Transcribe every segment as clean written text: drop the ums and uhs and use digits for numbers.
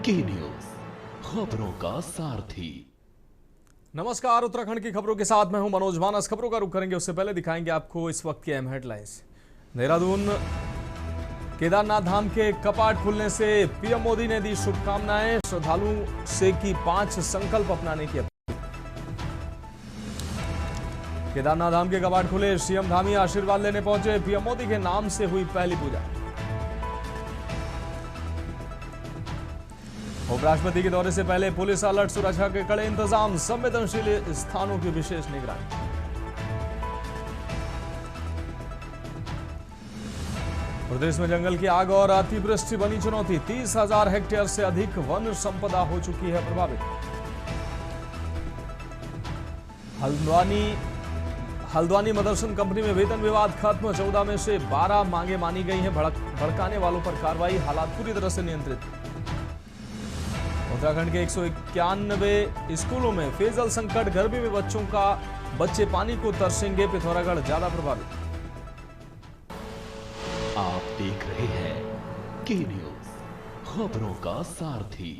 की न्यूज, खबरों का सारथी। नमस्कार, उत्तराखंड की खबरों के साथ मैं हूं मनोज मानस। खबरों का रुख करेंगे उससे पहले दिखाएंगे आपको इस वक्त की अहम हेडलाइंस। देहरादून केदारनाथ धाम के कपाट खुलने से पीएम मोदी ने दी शुभकामनाएं, श्रद्धालुओं से की 5 संकल्प अपनाने की अपील। केदारनाथ धाम के कपाट खुले, सीएम धामी आशीर्वाद लेने पहुंचे, पीएम मोदी के नाम से हुई पहली पूजा। उपराष्ट्रपति के दौरे से पहले पुलिस अलर्ट, सुरक्षा के कड़े इंतजाम, संवेदनशील स्थानों की विशेष निगरानी। प्रदेश में जंगल की आग और अतिवृष्टि बनी चुनौती, 30,000 हेक्टेयर से अधिक वन संपदा हो चुकी है प्रभावित। हल्द्वानी मदरसन कंपनी में वेतन विवाद खत्म, 14 में से 12 मांगे मानी गई हैं, भड़काने वालों पर कार्रवाई, हालात पूरी तरह से नियंत्रित। उत्तराखंड के 191 स्कूलों में पेयजल संकट, गर्मी में बच्चे पानी को तरसेंगे, पिथौरागढ़ ज्यादा प्रभावित। आप देख रहे हैं की न्यूज, खबरों का सारथी।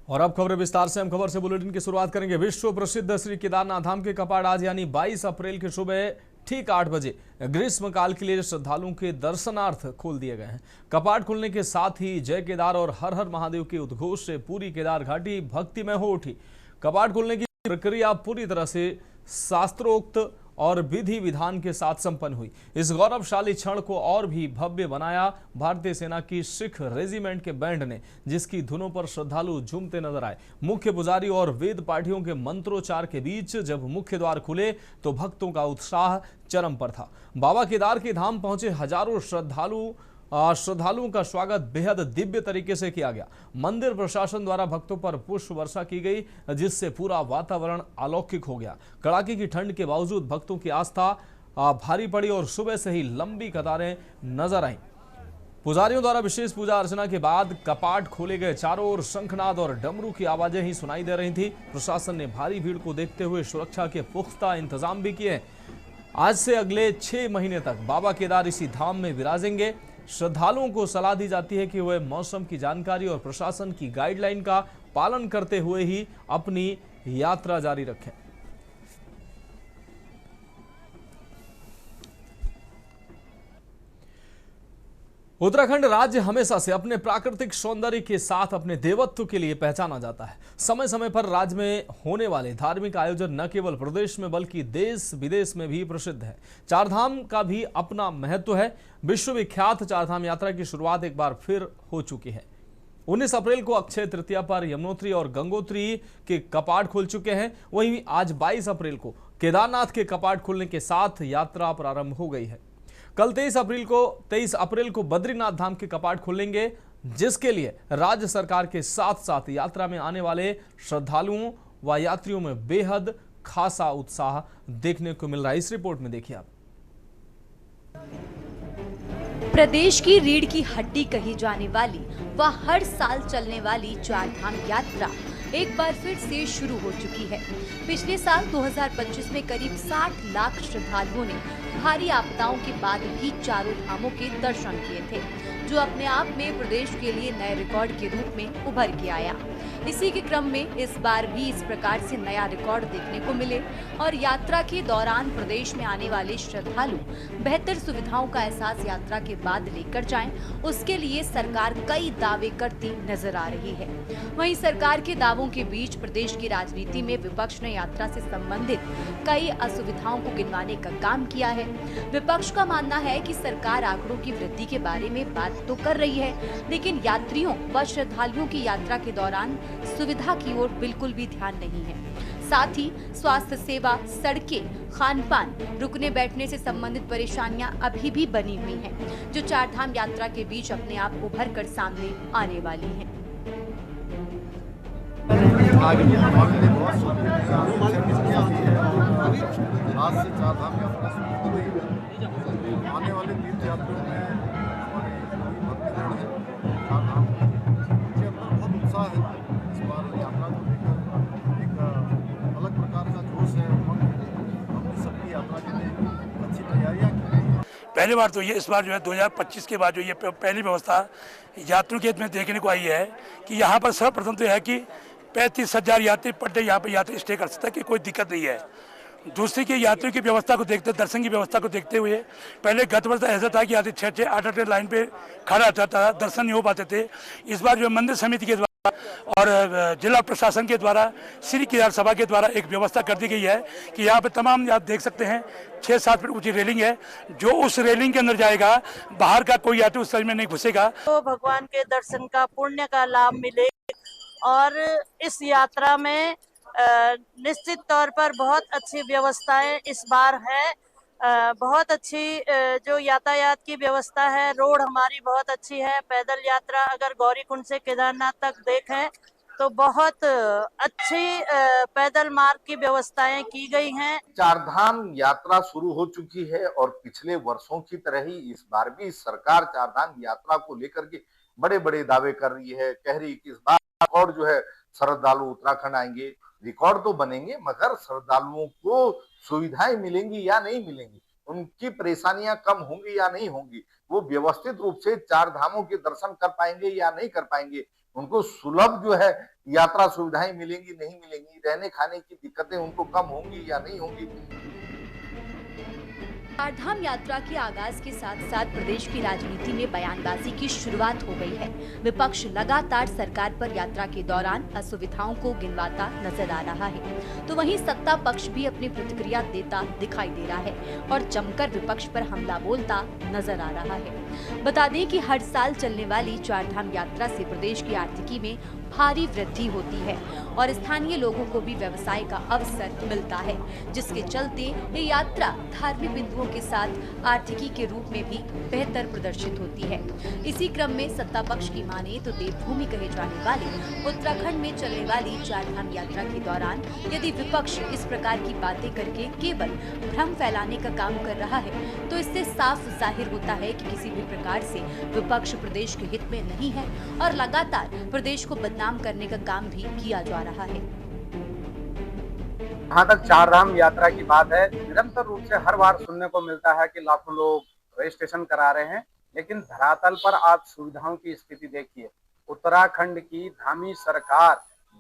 और अब खबरें विस्तार से। हम खबर से बुलेटिन की शुरुआत करेंगे। विश्व प्रसिद्ध श्री केदारनाथ धाम के कपाट आज यानी 22 अप्रैल की सुबह ठीक 8 बजे ग्रीष्मकाल के लिए श्रद्धालुओं के दर्शनार्थ खोल दिए गए हैं। कपाट खुलने के साथ ही जय केदार और हर हर महादेव के उद्घोष से पूरी केदार घाटी भक्तिमय हो उठी। कपाट खुलने की प्रक्रिया पूरी तरह से शास्त्रोक्त और विधि विधान के साथ संपन्न हुई। इस गौरवशाली क्षण को और भी भव्य बनाया भारतीय सेना की सिख रेजिमेंट के बैंड ने, जिसकी धुनों पर श्रद्धालु झूमते नजर आए। मुख्य पुजारी और वेद पाठियों के मंत्रोच्चार के बीच जब मुख्य द्वार खुले तो भक्तों का उत्साह चरम पर था। बाबा केदार के धाम पहुंचे हजारों श्रद्धालुओं का स्वागत बेहद दिव्य तरीके से किया गया। मंदिर प्रशासन द्वारा भक्तों पर पुष्प वर्षा की गई, जिससे पूरा वातावरण अलौकिक हो गया। कड़ाके की ठंड के बावजूद भक्तों की आस्था भारी पड़ी और सुबह से ही लंबी कतारें नजर आईं। पुजारियों द्वारा विशेष पूजा अर्चना के बाद कपाट खोले गए। चारों ओर शंखनाद और डमरू की आवाजें ही सुनाई दे रही थी। प्रशासन ने भारी भीड़ को देखते हुए सुरक्षा के पुख्ता इंतजाम भी किए। आज से अगले 6 महीने तक बाबा केदार इसी धाम में विराजेंगे। श्रद्धालुओं को सलाह दी जाती है कि वे मौसम की जानकारी और प्रशासन की गाइडलाइन का पालन करते हुए ही अपनी यात्रा जारी रखें। उत्तराखंड राज्य हमेशा से अपने प्राकृतिक सौंदर्य के साथ अपने देवत्व के लिए पहचाना जाता है। समय समय पर राज्य में होने वाले धार्मिक आयोजन न केवल प्रदेश में बल्कि देश विदेश में भी प्रसिद्ध है। चारधाम का भी अपना महत्व है। विश्वविख्यात चारधाम यात्रा की शुरुआत एक बार फिर हो चुकी है। 19 अप्रैल को अक्षय तृतीया पर यमुनोत्री और गंगोत्री के कपाट खुल चुके हैं। वहीं आज 22 अप्रैल को केदारनाथ के कपाट खुलने के साथ यात्रा प्रारंभ हो गई है। कल 23 अप्रैल को बद्रीनाथ धाम के कपाट खुलेंगे, जिसके लिए राज्य सरकार के साथ साथ यात्रा में आने वाले श्रद्धालुओं व यात्रियों में बेहद खासा उत्साह देखने को मिल रहा है। इस रिपोर्ट में देखिए आप। प्रदेश की रीढ़ की हड्डी कही जाने वाली व हर साल चलने वाली चारधाम यात्रा एक बार फिर से शुरू हो चुकी है। पिछले साल 2025 में करीब 60 लाख श्रद्धालुओं ने भारी आपदाओं के बाद भी चारों धामों के दर्शन किए थे, जो अपने आप में प्रदेश के लिए नए रिकॉर्ड के रूप में उभर के आया। इसी के क्रम में इस बार भी इस प्रकार से नया रिकॉर्ड देखने को मिले और यात्रा के दौरान प्रदेश में आने वाले श्रद्धालु बेहतर सुविधाओं का एहसास यात्रा के बाद लेकर जाएं, उसके लिए सरकार कई दावे करती नजर आ रही है। वहीं सरकार के दावों के बीच प्रदेश की राजनीति में विपक्ष ने यात्रा से संबंधित कई असुविधाओं को गिनवाने का काम किया है। विपक्ष का मानना है कि सरकार आंकड़ों की वृद्धि के बारे में बात तो कर रही है, लेकिन यात्रियों व श्रद्धालुओं की यात्रा के दौरान सुविधा की ओर बिल्कुल भी ध्यान नहीं है। साथ ही स्वास्थ्य सेवा, सड़कें, खान पान, रुकने बैठने से संबंधित परेशानियां अभी भी बनी हुई हैं, जो चारधाम यात्रा के बीच अपने आप उभर कर सामने आने वाली हैं। आज से चारधाम यात्रा शुरू हो रही है। आने वाले तीर्थयात्रियों में हमारे भक्तगण हैं। चारधाम के अंदर बहुत उत्साह है। इस बार यात्रा को लेकर एक अलग प्रकार का जोश है, उमंग है। हम सबकी यात्रा के लिए अच्छी तैयारियां की गई हैं। पहली बार तो ये इस बार जो है 2025 के बाद जो ये पहली व्यवस्था यात्रियों के हित में देखने को आई है कि यहाँ पर सर्वप्रथम तो है कि 35,000 यात्री पर डे यहाँ पर यात्री स्टे कर सकता है कि कोई दिक्कत नहीं है। दूसरी की यात्रियों की व्यवस्था को देखते, दर्शन की व्यवस्था को देखते हुए पहले गत वर्ष ऐसा था कि यात्री 6-6, 8-8 लाइन पे खड़ा रहता था, दर्शन नहीं हो पाते थे। इस बार जो मंदिर समिति के द्वारा और जिला प्रशासन के द्वारा, श्री केदार सभा के द्वारा एक व्यवस्था कर दी गई है कि यहाँ पे तमाम आप देख सकते हैं 6-7 फीट ऊंची रेलिंग है। जो उस रेलिंग के अंदर जाएगा, बाहर का कोई यात्री उस साइड में नहीं घुसेगा। तो भगवान के दर्शन का, पुण्य का लाभ मिले और इस यात्रा में निश्चित तौर पर बहुत अच्छी व्यवस्थाएं इस बार है। बहुत अच्छी जो यातायात की व्यवस्था है, रोड हमारी बहुत अच्छी है। पैदल यात्रा अगर गौरीकुंड से केदारनाथ तक देखें तो बहुत अच्छी पैदल मार्ग की व्यवस्थाएं की गई हैं। चारधाम यात्रा शुरू हो चुकी है और पिछले वर्षों की तरह ही इस बार भी सरकार चारधाम यात्रा को लेकर के बड़े बड़े दावे कर रही है। कह रही है कि इस बार रिकॉर्ड जो है श्रद्धालु उत्तराखंड आएंगे, रिकॉर्ड तो बनेंगे, मगर श्रद्धालुओं को सुविधाएं मिलेंगी या नहीं मिलेंगी, उनकी परेशानियां कम होंगी या नहीं होंगी, वो व्यवस्थित रूप से चार धामों के दर्शन कर पाएंगे या नहीं कर पाएंगे, उनको सुलभ जो है यात्रा सुविधाएं मिलेंगी नहीं मिलेंगी, रहने खाने की दिक्कतें उनको कम होंगी या नहीं होंगी। चारधाम यात्रा के आगाज के साथ साथ प्रदेश की राजनीति में बयानबाजी की शुरुआत हो गई है। विपक्ष लगातार सरकार पर यात्रा के दौरान असुविधाओं को गिनवाता नजर आ रहा है, तो वहीं सत्ता पक्ष भी अपनी प्रतिक्रिया देता दिखाई दे रहा है और जमकर विपक्ष पर हमला बोलता नजर आ रहा है। बता दें कि हर साल चलने वाली चारधाम यात्रा से प्रदेश की आर्थिकी में भारी वृद्धि होती है और स्थानीय लोगों को भी व्यवसाय का अवसर मिलता है, जिसके चलते ये यात्रा धार्मिक बिंदुओं के साथ आर्थिकी के रूप में भी बेहतर प्रदर्शित होती है। इसी क्रम में सत्ता पक्ष की माने तो देवभूमि कहे जाने वाले उत्तराखंड में चलने वाली चारधाम यात्रा के दौरान यदि विपक्ष इस प्रकार की बातें करके केवल भ्रम फैलाने का काम कर रहा है, तो इससे साफ जाहिर होता है कि किसी भी प्रकार से विपक्ष प्रदेश के हित में नहीं है और लगातार प्रदेश को बदनाम करने का काम भी किया जा रहा है। जहाँ तक चारधाम यात्रा की बात है, निरंतर रूप से हर बार सुनने को मिलता है कि लाखों लोग रजिस्ट्रेशन करा रहे हैं, लेकिन धरातल पर आप सुविधाओं की स्थिति देखिए। उत्तराखंड की धामी सरकार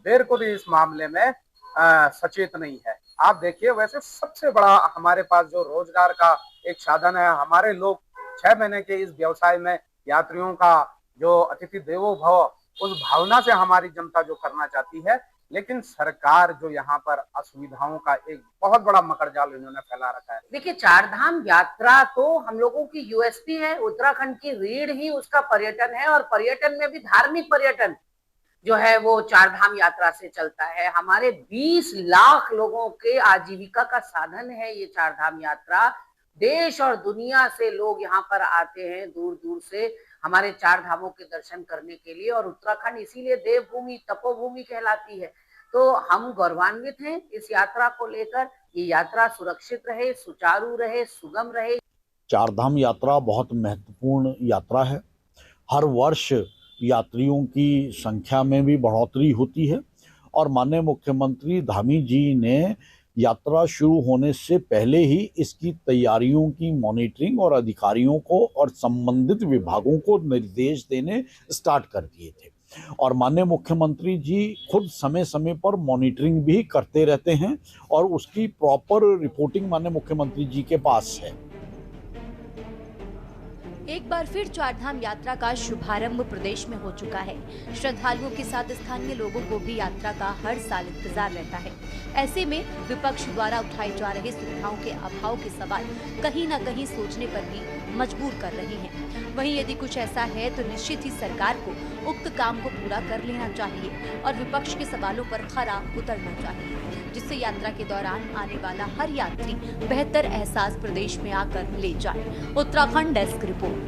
देर को भी इस मामले में सचेत नहीं है। आप देखिए, वैसे सबसे बड़ा हमारे पास जो रोजगार का एक साधन है, हमारे लोग 6 महीने के इस व्यवसाय में यात्रियों का जो अतिथि देवो भव, उस भावना से हमारी जनता जो करना चाहती है, लेकिन सरकार जो यहाँ पर असुविधाओं का एक बहुत बड़ा मकड़जाल इन्होंने फैला रखा है। देखिए, चारधाम यात्रा तो हम लोगों की यूएसपी है, उत्तराखंड की रीढ़ ही उसका पर्यटन है और पर्यटन में भी धार्मिक पर्यटन जो है वो चारधाम यात्रा से चलता है। हमारे 20 लाख लोगों के आजीविका का साधन है ये चारधाम यात्रा। देश और दुनिया से लोग यहाँ पर आते हैं दूर दूर से हमारे चार धामों के दर्शन करने के लिए, और उत्तराखंड इसीलिए देवभूमि तपोभूमि कहलाती है। तो हम गौरवान्वित हैं इस यात्रा को लेकर। ये यात्रा सुरक्षित रहे, सुचारू रहे, सुगम रहे। चारधाम यात्रा बहुत महत्वपूर्ण यात्रा है। हर वर्ष यात्रियों की संख्या में भी बढ़ोतरी होती है और माननीय मुख्यमंत्री धामी जी ने यात्रा शुरू होने से पहले ही इसकी तैयारियों की मॉनिटरिंग और अधिकारियों को और संबंधित विभागों को निर्देश देने स्टार्ट कर दिए थे और माननीय मुख्यमंत्री जी खुद समय समय पर मॉनिटरिंग भी करते रहते हैं और उसकी प्रॉपर रिपोर्टिंग माननीय मुख्यमंत्री जी के पास है। एक बार फिर चारधाम यात्रा का शुभारंभ प्रदेश में हो चुका है। श्रद्धालुओं के साथ स्थानीय लोगों को भी यात्रा का हर साल इंतजार रहता है। ऐसे में विपक्ष द्वारा उठाए जा रहे सुविधाओं के अभाव के सवाल कहीं न कहीं सोचने पर भी मजबूर कर रहे हैं। वहीं यदि कुछ ऐसा है तो निश्चित ही सरकार को उक्त काम को पूरा कर लेना चाहिए और विपक्ष के सवालों पर खरा उतरना चाहिए, जिससे यात्रा के दौरान आने वाला हर यात्री बेहतर एहसास प्रदेश में आकर ले जाए। Uttarakhand desk report.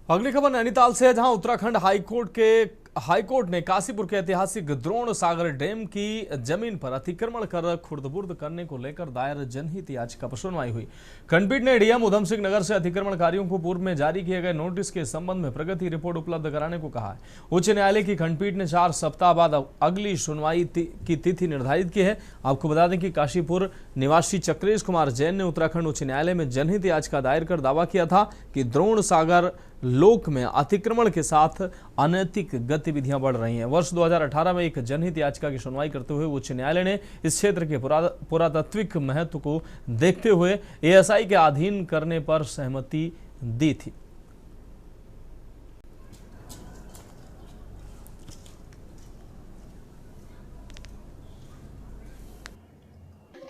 अगली खबर नैनीताल से है, जहां उत्तराखंड हाईकोर्ट के हाईकोर्ट ने काशीपुर के ऐतिहासिक द्रोण सागर डैम की जमीन पर अतिक्रमण कर खुर्द-बुर्द करने को लेकर दायर जनहित याचिका पर सुनवाई हुई। खंडपीठ ने डीएम उधम सिंह नगर से अतिक्रमणकारियों को पूर्व में जारी किए गए नोटिस के संबंध में प्रगति रिपोर्ट उपलब्ध कराने को कहा है। उच्च न्यायालय की खंडपीठ ने 4 सप्ताह बाद अगली सुनवाई की तिथि निर्धारित की है। आपको बता दें कि काशीपुर निवासी चक्रेश कुमार जैन ने उत्तराखंड उच्च न्यायालय में जनहित याचिका दायर कर दावा किया था कि द्रोण सागर लोक में अतिक्रमण के साथ अनैतिक गतिविधियां बढ़ रही हैं। वर्ष 2018 में एक जनहित याचिका की सुनवाई करते हुए उच्च न्यायालय ने इस क्षेत्र के पुरातात्विक महत्व को देखते हुए एएसआई के अधीन करने पर सहमति दी थी।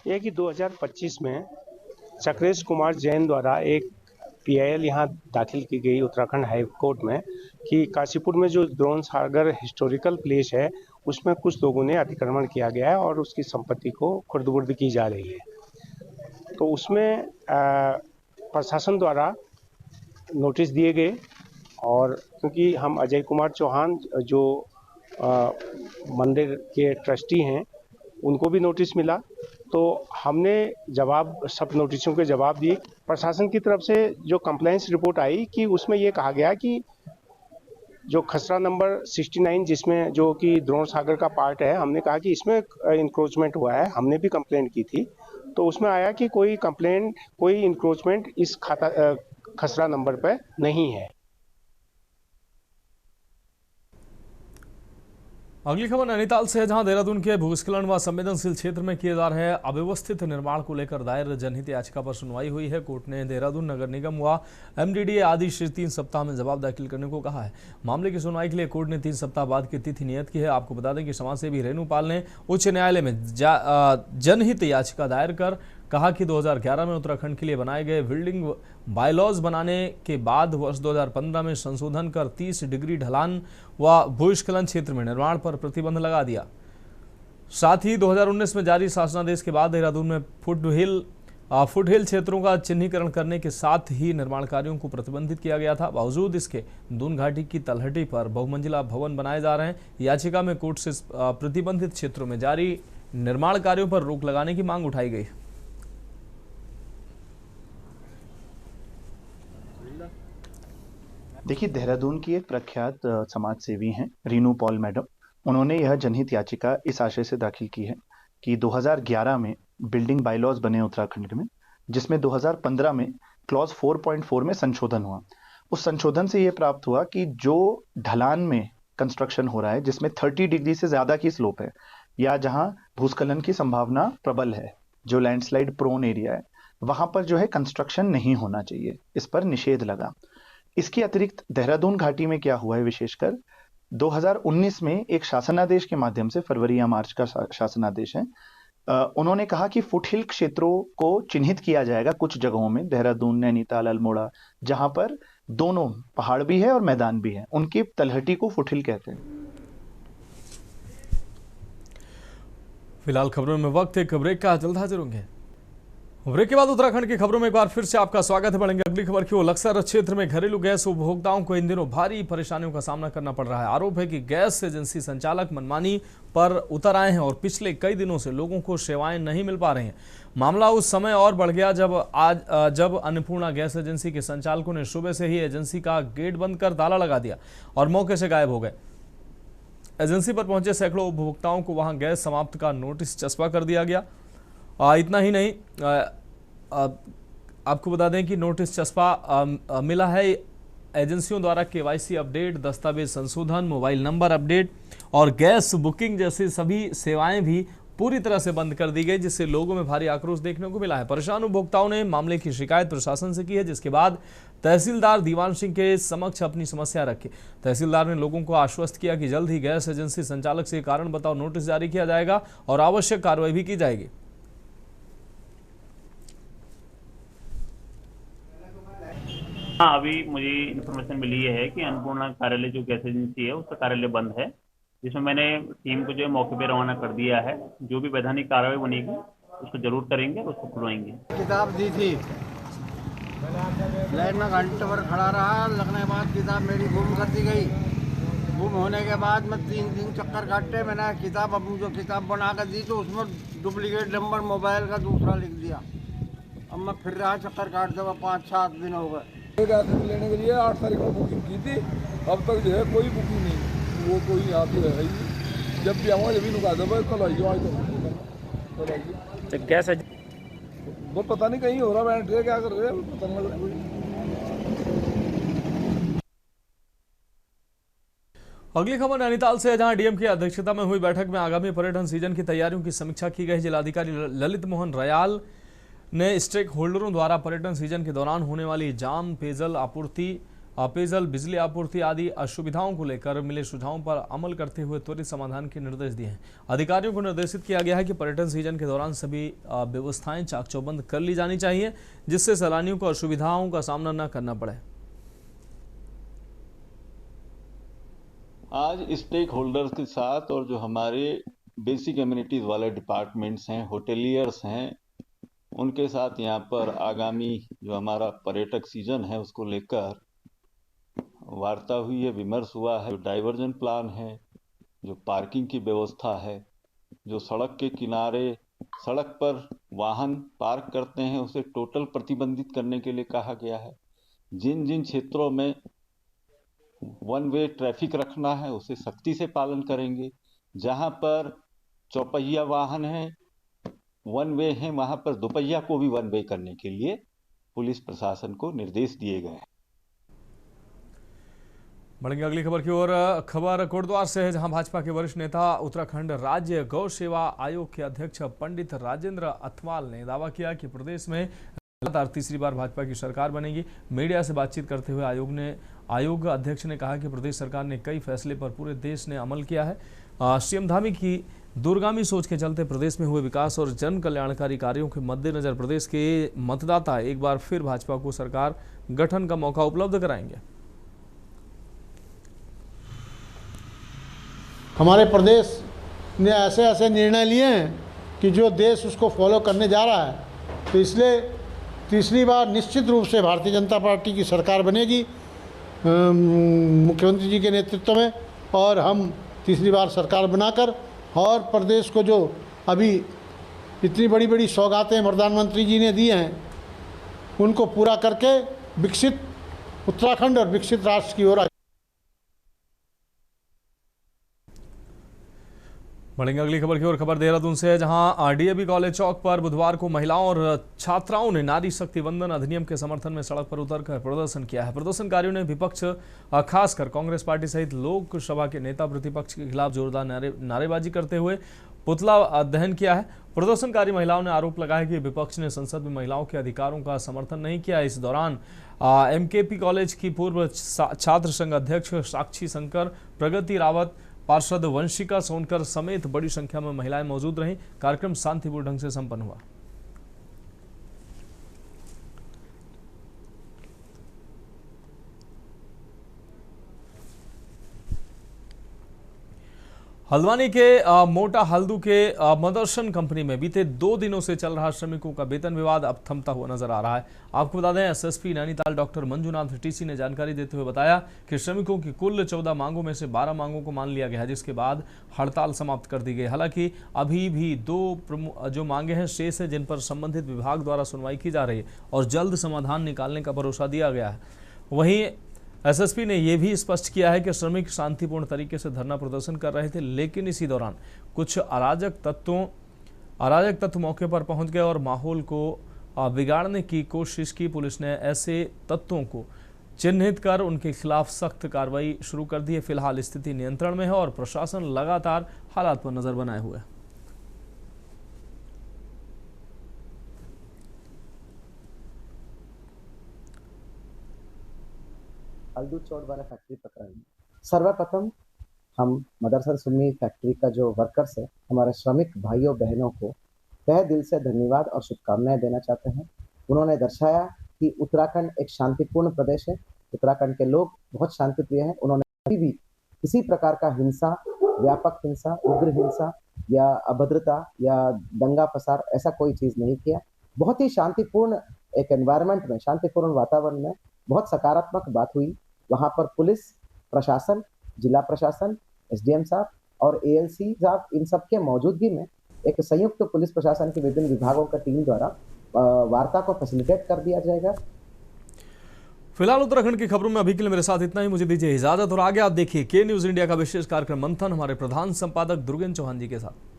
यह कि 2025 में चक्रेश कुमार जैन द्वारा एक पीआईएल यहाँ दाखिल की गई उत्तराखंड हाई कोर्ट में कि काशीपुर में जो द्रोण सागर हिस्टोरिकल प्लेस है उसमें कुछ लोगों ने अतिक्रमण किया गया है और उसकी संपत्ति को खुर्द-बुर्द की जा रही है। तो उसमें प्रशासन द्वारा नोटिस दिए गए और क्योंकि हम अजय कुमार चौहान जो मंदिर के ट्रस्टी हैं उनको भी नोटिस मिला, तो हमने सब नोटिसों के जवाब दिए। प्रशासन की तरफ से जो कंप्लेंट्स रिपोर्ट आई कि उसमें ये कहा गया कि जो खसरा नंबर 69 जिसमें जो कि द्रोण सागर का पार्ट है, हमने कहा कि इसमें इंक्रोचमेंट हुआ है। हमने भी कंप्लेंट की थी, तो उसमें आया कि कोई इंक्रोचमेंट इस खसरा नंबर पर नहीं है। अगली खबर नैनीताल से है, जहां देहरादून के भूस्खलन व संवेदनशील क्षेत्र में किए जा रहे अव्यवस्थित निर्माण को लेकर दायर जनहित याचिका पर सुनवाई हुई है। कोर्ट ने देहरादून नगर निगम व एमडीडीए आदि से 3 सप्ताह में जवाब दाखिल करने को कहा है। मामले की सुनवाई के लिए कोर्ट ने 3 सप्ताह बाद की तिथि नियत की है। आपको बता दें कि समाजसेवी रेणुपाल ने उच्च न्यायालय में जनहित याचिका दायर कर कहा कि 2011 में उत्तराखंड के लिए बनाए गए बिल्डिंग बायलॉज बनाने के बाद वर्ष 2015 में संशोधन कर 30 डिग्री ढलान व भूस्खलन क्षेत्र में निर्माण पर प्रतिबंध लगा दिया। साथ ही 2019 में जारी शासनादेश के बाद देहरादून में फुटहिल क्षेत्रों का चिन्हीकरण करने के साथ ही निर्माण कार्यों को प्रतिबंधित किया गया था। बावजूद इसके दून घाटी की तलहटी पर बहुमंजिला भवन बनाए जा रहे हैं। याचिका में कोर्ट से प्रतिबंधित क्षेत्रों में जारी निर्माण कार्यों पर रोक लगाने की मांग उठाई गई। देखिए, देहरादून की एक प्रख्यात समाज सेवी हैं रीनू पॉल मैडम। उन्होंने यह जनहित याचिका इस आशय से दाखिल की है कि 2011 में बिल्डिंग बायलॉज बने उत्तराखंड में, जिसमें 2015 में क्लॉज 4.4 में संशोधन हुआ। उस संशोधन से यह प्राप्त हुआ कि जो ढलान में कंस्ट्रक्शन हो रहा है, जिसमें 30 डिग्री से ज्यादा की स्लोप है या जहां भूस्खलन की संभावना प्रबल है, जो लैंडस्लाइड प्रोन एरिया है, वहां पर जो है कंस्ट्रक्शन नहीं होना चाहिए। इस पर निषेध लगा। इसके अतिरिक्त देहरादून घाटी में क्या हुआ है, विशेषकर 2019 में एक शासनादेश के माध्यम से, फरवरी या मार्च का शासनादेश है, उन्होंने कहा कि फुटहिल क्षेत्रों को चिन्हित किया जाएगा कुछ जगहों में, देहरादून, नैनीताल, अल्मोड़ा, जहां पर दोनों पहाड़ भी है और मैदान भी है, उनकी तलहटी को फुटहिल कहते हैं। फिलहाल खबरों में वक्त एक ब्रेक का, जल्द हाजिर होंगे। ब्रेक के बाद उत्तराखंड की खबरों में एक बार फिर से आपका स्वागत है। बढ़ेंगे अगली खबर की ओर। लक्सर क्षेत्र में घरेलू गैस उपभोक्ताओं को इन दिनों भारी परेशानियों का सामना करना पड़ रहा है। आरोप है कि गैस एजेंसी संचालक मनमानी पर उतर आए हैं और पिछले कई दिनों से लोगों को सेवाएं नहीं मिल पा रही हैं। मामला उस समय और बढ़ गया जब अन्नपूर्णा गैस एजेंसी के संचालकों ने सुबह से ही एजेंसी का गेट बंद कर ताला लगा दिया और मौके से गायब हो गए। एजेंसी पर पहुंचे सैकड़ों उपभोक्ताओं को वहां गैस समाप्त का नोटिस चस्पा कर दिया गया। इतना ही नहीं, आपको बता दें कि नोटिस चस्पा मिला है एजेंसियों द्वारा केवाईसी अपडेट, दस्तावेज संशोधन, मोबाइल नंबर अपडेट और गैस बुकिंग जैसी सभी सेवाएं भी पूरी तरह से बंद कर दी गई, जिससे लोगों में भारी आक्रोश देखने को मिला है। परेशान उपभोक्ताओं ने मामले की शिकायत प्रशासन से की है, जिसके बाद तहसीलदार दीवान सिंह के समक्ष अपनी समस्या रखी। तहसीलदार ने लोगों को आश्वस्त किया कि जल्द ही गैस एजेंसी संचालक से कारण बताओ नोटिस जारी किया जाएगा और आवश्यक कार्रवाई भी की जाएगी। हाँ, अभी मुझे इन्फॉर्मेशन मिली है कि अन्नपूर्णा कार्यालय जो गैस एजेंसी है उसका कार्यालय बंद है, जिसमें मैंने टीम को जो है मौके पे रवाना कर दिया है। जो भी वैधानिक कार्रवाई बनेगी उसको जरूर करेंगे, उसको खुलवाएंगे। किताब दी थी, लाइन में घंटे भर खड़ा रहा, लगने के बाद किताब मेरी गुम कर दी गई। गुम होने के बाद मैं 3 दिन चक्कर काटे, मैंने किताब अब जो किताब बना कर दी तो उसमें डुप्लीकेट नंबर मोबाइल का दूसरा लिख दिया। अब मैं फिर रहा चक्कर काटते हुए 5-7 दिन हो गए। लेने के लिए 8 तारीख को बुकिंग की थी, अब तक जो है कोई बुकिंग नहीं। वो कोई यहाँ पे है ही, जब भी आऊँगा जब भी नुका दो, कल आइए आज कल आइए। कैसे वो पता नहीं कहीं हो रहा, बैठ क्या कर रहे हैं पता नहीं लग रहा। अगली खबर नैनीताल से है, जहां डीएम की अध्यक्षता में हुई बैठक में आगामी पर्यटन सीजन की तैयारियों की समीक्षा की गई। जिलाधिकारी ललित मोहन रयाल ने स्टेक होल्डरों द्वारा पर्यटन सीजन के दौरान होने वाली जाम, पेयजल बिजली आपूर्ति आदि असुविधाओं को लेकर मिले सुझावों पर अमल करते हुए त्वरित समाधान के निर्देश दिए हैं। अधिकारियों को निर्देशित किया गया है कि पर्यटन सीजन के दौरान सभी व्यवस्थाएं चाक चौबंद कर ली जानी चाहिए, जिससे सैलानियों को असुविधाओं का सामना न करना पड़े। आज स्टेक होल्डर्स के साथ और जो हमारे बेसिक एमिनिटीज वाले डिपार्टमेंट्स हैं, होटेलियर्स हैं, उनके साथ यहाँ पर आगामी जो हमारा पर्यटक सीजन है उसको लेकर वार्ता हुई है, विमर्श हुआ है। जो डाइवर्जन प्लान है, जो पार्किंग की व्यवस्था है, जो सड़क के किनारे सड़क पर वाहन पार्क करते हैं उसे टोटल प्रतिबंधित करने के लिए कहा गया है। जिन जिन क्षेत्रों में वन वे ट्रैफिक रखना है उसे सख्ती से पालन करेंगे। जहां पर चौपहिया वाहन है, वन वे हैं, वहां पर दोपहिया को भी वन वे करने के लिए पुलिस प्रशासन को निर्देश दिए गए हैं। बढ़ेंगे अगली खबर की ओर। खबर कोटद्वार से है, जहां भाजपा के वरिष्ठ नेता उत्तराखंड राज्य गौ सेवा आयोग के अध्यक्ष पंडित राजेंद्र अथवाल ने दावा किया कि प्रदेश में लगातार तीसरी बार भाजपा की सरकार बनेगी। मीडिया से बातचीत करते हुए आयोग अध्यक्ष ने कहा कि प्रदेश सरकार ने कई फैसले पर पूरे देश ने अमल किया है। सीएम धामी की दूरगामी सोच के चलते प्रदेश में हुए विकास और जन कल्याणकारी कार्यों के मद्देनजर प्रदेश के मतदाता एक बार फिर भाजपा को सरकार गठन का मौका उपलब्ध कराएंगे। हमारे प्रदेश ने ऐसे ऐसे निर्णय लिए हैं कि जो देश उसको फॉलो करने जा रहा है, तो इसलिए तीसरी बार निश्चित रूप से भारतीय जनता पार्टी की सरकार बनेगी मुख्यमंत्री जी के नेतृत्व में, और हम तीसरी बार सरकार बनाकर और प्रदेश को जो अभी इतनी बड़ी बड़ी सौगातें प्रधानमंत्री जी ने दी हैं उनको पूरा करके विकसित उत्तराखंड और विकसित राष्ट्र की ओर। बढ़ेंगे अगली खबर की ओर। खबर देहरादून से है, जहां डीएवी कॉलेज चौक पर बुधवार को महिलाओं और छात्राओं ने नारी शक्ति वंदन अधिनियम के समर्थन में सड़क पर उतरकर प्रदर्शन किया है। प्रदर्शनकारियों ने विपक्ष खासकर कांग्रेस पार्टी सहित लोकसभा के नेता प्रतिपक्ष के खिलाफ जोरदार नारेबाजी करते हुए पुतला दहन किया है। प्रदर्शनकारी महिलाओं ने आरोप लगाया कि विपक्ष ने संसद में महिलाओं के अधिकारों का समर्थन नहीं किया। इस दौरान एमकेपी कॉलेज की पूर्व छात्र संघ अध्यक्ष साक्षी शंकर, प्रगति रावत, पार्षद वंशिका सोनकर समेत बड़ी संख्या में महिलाएं मौजूद रहीं। कार्यक्रम शांतिपूर्ण ढंग से संपन्न हुआ। हल्द्वानी के मोटा हल्दू के मदरसन कंपनी में बीते 2 दिनों से चल रहा श्रमिकों का वेतन विवाद अब थमता हुआ नजर आ रहा है। आपको बता दें, SSP Nainital doctor Manjunath TC ने जानकारी देते हुए बताया कि श्रमिकों की कुल 14 मांगों में से 12 मांगों को मान लिया गया है, जिसके बाद हड़ताल समाप्त कर दी गई। हालांकि अभी भी 2 जो मांगे हैं शेष है, जिन पर संबंधित विभाग द्वारा सुनवाई की जा रही है और जल्द समाधान निकालने का भरोसा दिया गया है। वहीं एसएसपी ने यह भी स्पष्ट किया है कि श्रमिक शांतिपूर्ण तरीके से धरना प्रदर्शन कर रहे थे, लेकिन इसी दौरान कुछ अराजक तत्व मौके पर पहुंच गए और माहौल को बिगाड़ने की कोशिश की। पुलिस ने ऐसे तत्वों को चिन्हित कर उनके खिलाफ सख्त कार्रवाई शुरू कर दी है। फिलहाल स्थिति नियंत्रण में है और प्रशासन लगातार हालात पर नजर बनाए हुए है। हल्दू चौड़ वाला फैक्ट्री प्रकरण में सर्वप्रथम हम मदरसन सुन्नी फैक्ट्री का जो वर्कर्स है, हमारे श्रमिक भाइयों बहनों को तहे दिल से धन्यवाद और शुभकामनाएं देना चाहते हैं। उन्होंने दर्शाया कि उत्तराखंड एक शांतिपूर्ण प्रदेश है, उत्तराखंड के लोग बहुत शांतिप्रिय हैं। उन्होंने कभी भी किसी प्रकार का हिंसा, व्यापक हिंसा, उग्र हिंसा या अभद्रता या दंगा फसाद ऐसा कोई चीज़ नहीं किया। बहुत ही शांतिपूर्ण एक एनवायरनमेंट में, शांतिपूर्ण वातावरण में बहुत सकारात्मक बात हुई। वहाँ पर पुलिस प्रशासन जिला प्रशासन, SDM साहब और ALC साहब, इन सब के मौजूदगी में एक संयुक्त पुलिस प्रशासन के विभिन्न विभागों का टीम द्वारा वार्ता को फैसिलिटेट कर दिया जाएगा। फिलहाल उत्तराखंड की खबरों में अभी के लिए मेरे साथ इतना ही। मुझे दीजिए इजाजत और आगे आप देखिए के न्यूज इंडिया का विशेष कार्यक्रम मंथन हमारे प्रधान संपादक दुर्गेन चौहान जी के साथ।